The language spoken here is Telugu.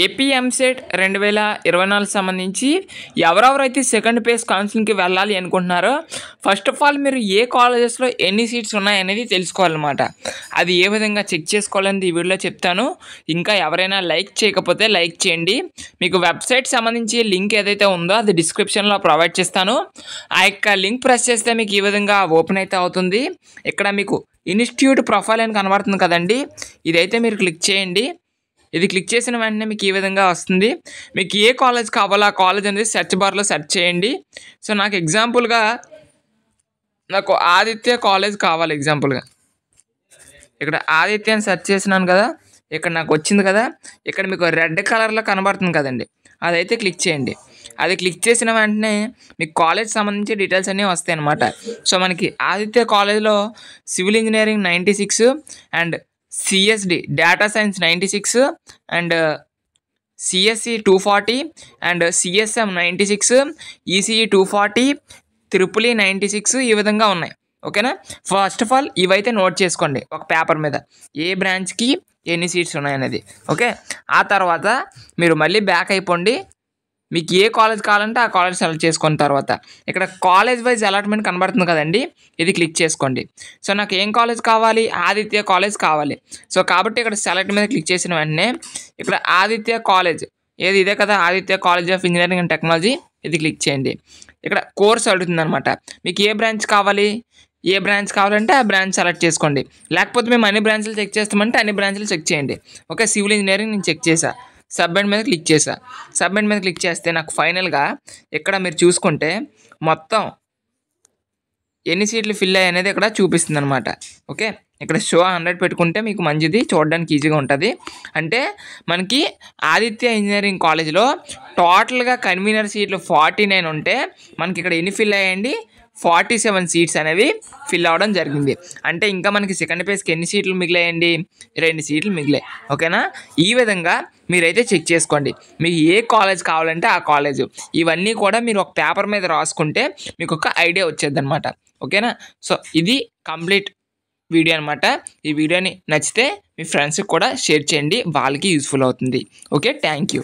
ఏపీ ఎంసెట్ 2024 సంబంధించి ఎవరెవరైతే సెకండ్ ఫేజ్ కౌన్సిలింగ్కి వెళ్ళాలి అనుకుంటున్నారో ఫస్ట్ ఆఫ్ ఆల్ మీరు ఏ కాలేజెస్లో ఎన్ని సీట్స్ ఉన్నాయనేది తెలుసుకోవాలన్నమాట. అది ఏ విధంగా చెక్ చేసుకోవాలని ఈ వీడియోలో చెప్తాను. ఇంకా ఎవరైనా లైక్ చేయకపోతే లైక్ చేయండి. మీకు వెబ్సైట్ సంబంధించి లింక్ ఏదైతే ఉందో అది డిస్క్రిప్షన్లో ప్రొవైడ్ చేస్తాను. ఆ యొక్క లింక్ ప్రెస్ చేస్తే మీకు ఈ విధంగా ఓపెన్ అయితే అవుతుంది. ఇక్కడ మీకు ఇన్స్టిట్యూట్ ప్రొఫైల్ అని కనబడుతుంది కదండి, ఇదైతే మీరు క్లిక్ చేయండి. ఇది క్లిక్ చేసిన వెంటనే మీకు ఈ విధంగా వస్తుంది. మీకు ఏ కాలేజ్ కావాలో ఆ కాలేజ్ అనేది సెర్చ్ బార్లో సెర్చ్ చేయండి. సో నాకు ఎగ్జాంపుల్గా నాకు ఆదిత్య కాలేజ్ కావాలి. ఎగ్జాంపుల్గా ఇక్కడ ఆదిత్య అని సెర్చ్ చేసినాను కదా, ఇక్కడ నాకు వచ్చింది కదా, ఇక్కడ మీకు రెడ్ కలర్లో కనబడుతుంది కదండి, అదైతే క్లిక్ చేయండి. అది క్లిక్ చేసిన వెంటనే మీకు కాలేజ్ సంబంధించి డీటెయిల్స్ అన్నీ వస్తాయి అన్నమాట. సో మనకి ఆదిత్య కాలేజ్లో civil engineering 96 and CSD data science 96 and CSC 240 and CSM 96 ECE 240 triple 96 ఈ విధంగా ఉన్నాయి. ఓకేనా. ఫస్ట్ ఆఫ్ ఆల్ ఇవైతే నోట్ చేసుకోండి ఒక పేపర్ మీద, ఏ బ్రాంచ్కి ఎన్ని సీట్స్ ఉన్నాయనేది. ఓకే. ఆ తర్వాత మీరు మళ్ళీ బ్యాక్ అయిపోండి. మీకు ఏ కాలేజ్ కావాలంటే ఆ కాలేజ్ సెలెక్ట్ చేసుకున్న తర్వాత ఇక్కడ కాలేజ్ వైజ్ అలాట్మెంట్ కనబడుతుంది కదండి, ఇది క్లిక్ చేసుకోండి. సో నాకు ఏం కాలేజ్ కావాలి? ఆదిత్య కాలేజ్ కావాలి. సో కాబట్టి ఇక్కడ సెలెక్ట్ మీద క్లిక్ చేసిన వెంటనే ఇక్కడ ఆదిత్య కాలేజ్ ఏది ఇదే కదా, Aditya college of engineering and technology, ఇది క్లిక్ చేయండి. ఇక్కడ కోర్స్ అడుగుతుంది అనమాట. మీకు ఏ బ్రాంచ్ కావాలి? ఏ బ్రాంచ్ కావాలంటే ఆ బ్రాంచ్ సెలెక్ట్ చేసుకోండి. లేకపోతే మేము అన్ని బ్రాంచ్లు చెక్ చేస్తామంటే అన్ని బ్రాంచ్లు చెక్ చేయండి. ఓకే. సివిల్ ఇంజనీరింగ్ నేను చెక్ చేసా, సబ్మిట్ మీద క్లిక్ చేసా. సబ్మిట్ మీద క్లిక్ చేస్తే నాకు ఫైనల్గా ఇక్కడ మీరు చూసుకుంటే మొత్తం ఎన్ని సీట్లు ఫిల్ అయ్యాయి అనేది ఇక్కడ చూపిస్తుంది అనమాట. ఓకే. ఇక్కడ షో 100 పెట్టుకుంటే మీకు మంచిది, చూడడానికి ఈజీగా ఉంటుంది. అంటే మనకి ఆదిత్య ఇంజనీరింగ్ కాలేజ్లో టోటల్గా కన్వీనర్ సీట్లు 49 ఉంటే మనకి ఇక్కడ ఎన్ని ఫిల్ అయ్యాయండి? 47 సీట్స్ అనేవి ఫిల్ అవ్వడం జరిగింది. అంటే ఇంకా మనకి సెకండ్ ఫేజ్కి ఎన్ని సీట్లు మిగిలాయండి? 2 సీట్లు మిగిలాయి. ఓకేనా. ఈ విధంగా మీరైతే చెక్ చేసుకోండి. మీకు ఏ కాలేజ్ కావాలంటే ఆ కాలేజు, ఇవన్నీ కూడా మీరు ఒక పేపర్ మీద రాసుకుంటే మీకు ఒక ఐడియా వచ్చేది అనమాట. ఓకేనా. సో ఇది కంప్లీట్ వీడియో అనమాట. ఈ వీడియోని నచ్చితే మీ ఫ్రెండ్స్కి కూడా షేర్ చేయండి, వాళ్ళకి యూస్ఫుల్ అవుతుంది. ఓకే. Thank you.